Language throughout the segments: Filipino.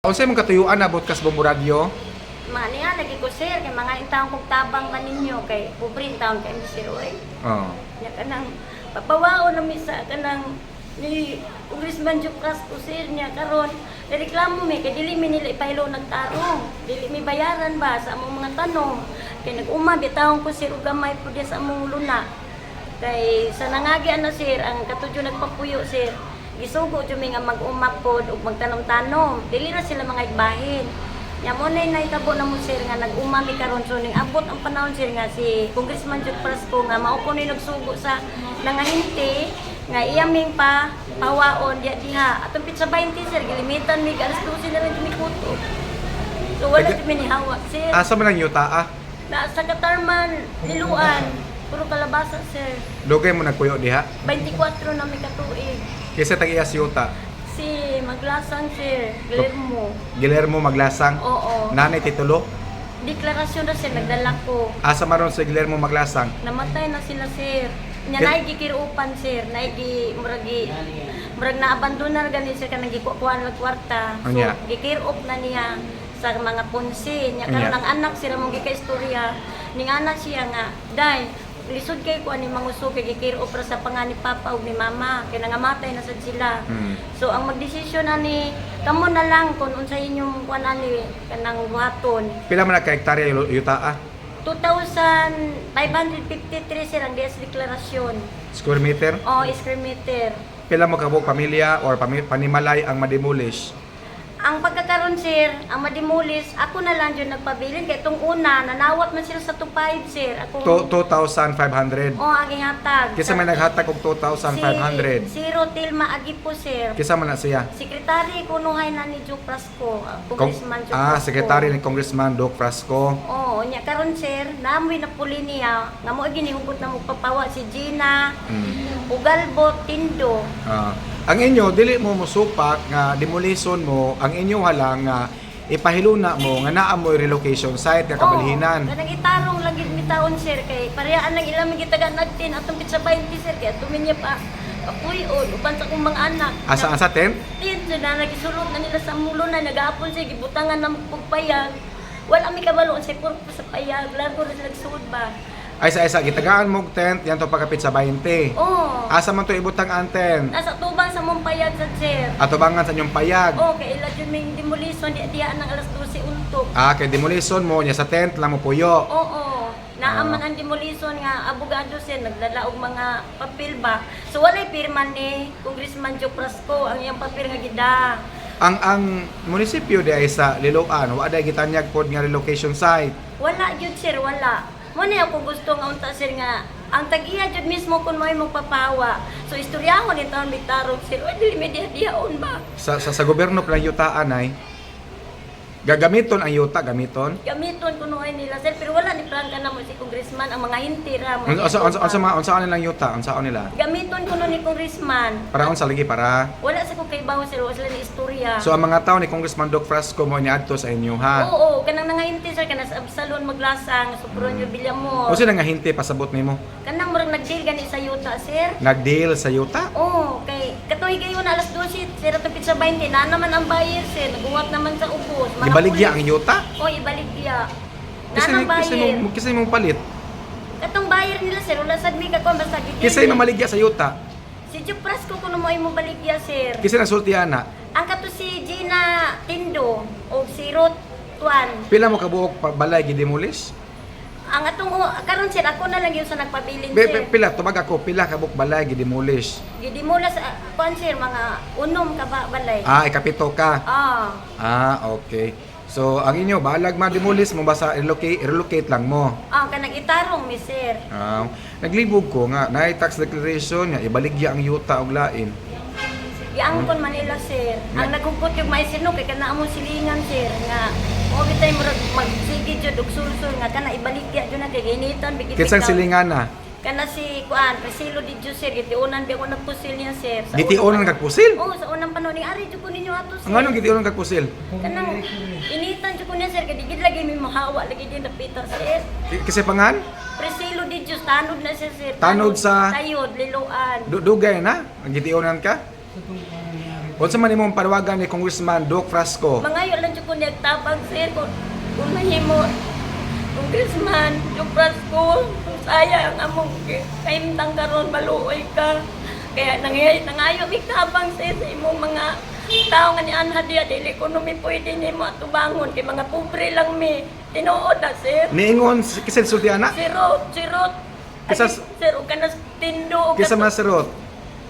Unsay mong katuyuan abot kas Bomboradyo? Mani nga lagi ko sir kay mga intawon kog tabang ba ninyo kay pobre intawon kay Mr. Oy. Oo. Nya kanang papawao na misa kanang ni Congressman Jupras ko sir niya karon reklamo mi kay dili mi nila ipahilo nagtarong. Dili mi bayaran ba sa among mga tanong. Kay nag-uma bitawon ko sir ug gamay pud sa among luna. Kay sa nangagian na sir ang katudyo nagpapuyo sir. Gisugo jud mi nga mag-uma pod ug magtanom-tanom. Dili ra sila mga igbahin. Nya mo nay naitabo na mo sir nga nag-uma mi karon so ning abot ang panahon sir nga si Congressman Jupras ko nga mao ko ni nagsugo sa nangahinti nga iyaming pa pawaon diha atong pizza 20 sir gilimitan mi alas 12 na lang mi kuto. So wala jud mi ni hawak sir. Asa man ang yuta ah? Na sa Katarman, Liluan, puro kalabasa sir. Dugay mo nagpuyo diha? 24 na mi katuig. Kisa tag-iya si yuta. Si Maglasang sir, Guillermo. Guillermo Maglasang. Oo. Nanay titulo. Deklarasyon na sir, nagdala ko. Asa maron si Guillermo Maglasang? Namatay na sila sir. Nya Kil- naigi kirupan sir, naigi murag na abandonar gani sir kanang gikukuan lag kwarta. So Anya? gikirop na niya sa mga punsi. Nya Anya? karon ang anak sila mong gikaistorya. Ning anak siya nga, day lisod kay ko ani manguso kay gikirop ra sa panga ni papa ug ni mama kay nangamatay na sad sila. So ang magdesisyon ani kamo na lang kung unsa inyong kuan ani kanang buhaton. Pila man ka hektarya yuta ah? 2,553 sir ang DS deklarasyon. Square meter? O, square meter. Pila mo kabuk pamilya or panimalay ang mademolish? Ang pagkakaroon sir, ang madimulis, ako na lang yun nagpabilin. Kaya itong una, nanawat man sila sa 2,500 sir. Ako, 2,500. o, aging hatag. Kisa may naghatag og 2,500. Si Rotilma Agipo sir. Kisa man na siya? Sekretary kunuhay na ni Joe Prasco. Congressman Joe Prasco. Sekretary ni Congressman Doc Frasco. Oo, nya karon sir, namoy na puli niya. Nga mo ginihugot na magpapawa si Gina, Ugalbot, Tindo. Ang inyo dili mo musupak nga demolition mo, ang inyo halang nga ipahiluna mo nga naa mo relocation site nga kabalhinan. Kanang itarong lagi mi taon sir kay parehaan lang ilang gitaga nagtin atong pizza 20 sir kay tumin niya pa apuy-on uban sa kong mga anak. Asa tent? Tin sir na nagisulod na nila sa mulo na nagaapon sir gibutangan ng pagpayag. Wala mi kabalo sa purpo sa payag, largo na sila nagsuod ba. Ay sa gitagaan mo og tent yan to pagkapit sa 20. Oo. Asa man to ibutang ang tent? Nasa tubang sa mong payag sa sir. Atubangan sa inyong payag. Oo, kay ila jud may demolition diya ng alas 12 untok. Kay demolition mo nya sa tent lang mo puyo. Oo. Naaman ang demolition nga abogado sir nagdala og mga papel ba. So walay pirma ni Congressman Joe Prasco ang iyang papel nga gida. Ang munisipyo di ay sa Liloan, wa day gitanyag pod nga relocation site. Wala jud sir, wala. Mo na ako gusto nga unta sir nga ang tag-iya jud mismo kun mo'y magpapawa. So istoryahon ni taon bitarog sir, o dili mi diha-dihaon ba. Sa gobyerno pala yutaan ay gagamiton ang yuta gamiton. Gamiton kuno ay nila sir pero wala ni plan ka na mo si congressman ang mga hintira mo. Unsa nila yuta? Unsa nila? Gamiton kuno ni congressman. Para unsa lagi para? Wala sa kung kaibaw sir, wala sila ni istorya. So ang mga tao ni Congressman Doc Frasco mo niadto sa inyo ha. Oo, kanang nangahinti sir kanang sa Absalon Maglasang, Supronyo Villamor. O sila nga hinti pasabot nimo? Kanang murag nag-deal gani sa yuta sir. Nagdeal sa yuta? Oo, kay katuig kayo na alas 12 sir ato pizza 20 na naman ang buyer sir, naguwat naman sa ubos. Ibaligya ang yuta? O ibaligya. Na Kasi nang buyer. kasi mong palit. Katong buyer nila sir, wala sad mi ka kon basta gid. Kasi mamaligya sa yuta. Si Jupras ko kuno mo imo baligya sir. Kasi nasultiana. Ang kato si Gina Tindo o si Ruth Tuan. Pila mo kabuok balay gidemolish? Ang atong karon sir ako na lang yun sa nagpabilin sir. Pila tubag ako pila kabuok balay gidemolish. Gidi mula sa kuan sir mga unom ka ba balay. Ikapito ka. Okay. So ang inyo balag ma-demolish mo basta relocate lang mo. Kanang itarong mi sir. Naglibog ko nga na tax declaration nga ibaligya ang yuta og lain. Giangkon Manila sir. Ang naghugot yung may sino kay kana among silingan sir nga mo bitay murag magsige jud og sulsul nga kana ibaligya jud na kay ginitan bigit. Kinsang silingan na? Kana si kuan Priscilo di Diyos sir gitiunan bi ako nagpusil niya sir. Gitiunan kag pusil? Oo, sa unang panahon ni ari jud ko ninyo ato sir. Ang anong gitiunan kag pusil? Kanang initan jud ko niya sir kay digid lagi mi mahawa lagi din napita sir. Kasi pangan? Priscilo di Diyos tanod na sir. Tanod sa Tayod, Liloan. Dugay na? Ang gitiunan ka? Unsa man imong panawagan ni Congressman Doc Frasco? Mangayo lang jud ko nagtabang sir kung mahimo. Congressman, yung Frasco, sayang among kaimtang karon maluoy ka. Kaya nangayo tabang sir sa imong mga tao nga ni Anha dia dili ekonomi pwede nimo atubangon kay mga pobre lang mi. Tinuod na sir. Niingon kisad sultiana? Sirot. Kisas- Sir, o kanas tindo. o Kisa kato- masirot.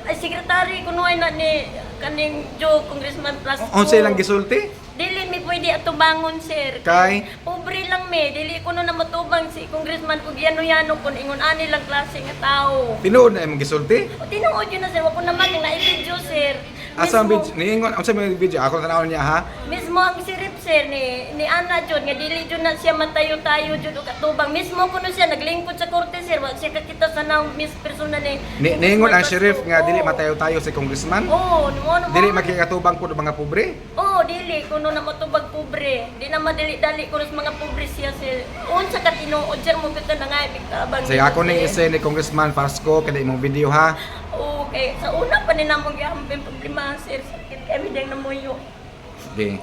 Ay, sekretary, kunuhay na ni kaning Joe, Congressman Frasco. Unsa ilang gisulti? Dili mi pwede atubangon, sir. Kay? Pobre lang mi. Dili ko na matubang si Congressman kung yano-yano kung ingon ani lang klase nga tao. Tinuod na imong gisulti? O tinuod yun na, sir. Wako naman yung na-video, sir. Asa ang video? Niingon, unsa may video? Ako tanawon niya ha. Mismo ang sirip, sir, ni Ana Jud, nga dili Jud na siya matayo-tayo Jud o katubang. Mismo kuno siya, naglingkod sa korte, sir. Wa siya kakita sa nang miss persona ni Niingon ang Congressman sheriff Frasco. nga dili Oo. matayo-tayo si congressman. Oo, no. Dili makikatubang po ng mga pobre. Oo, dili kuno na matubag pobre. Di na madali-dali kuno sa mga pobre siya, sir. Unsa ka tinuod, sir, mo kita na nga ipiktabang. Say ako ning ise ni Congressman Frasco kada imong video ha. Oo, kay sa una pa ni namong giambing problema, sir. Sakit kami ding namuyo. Sige.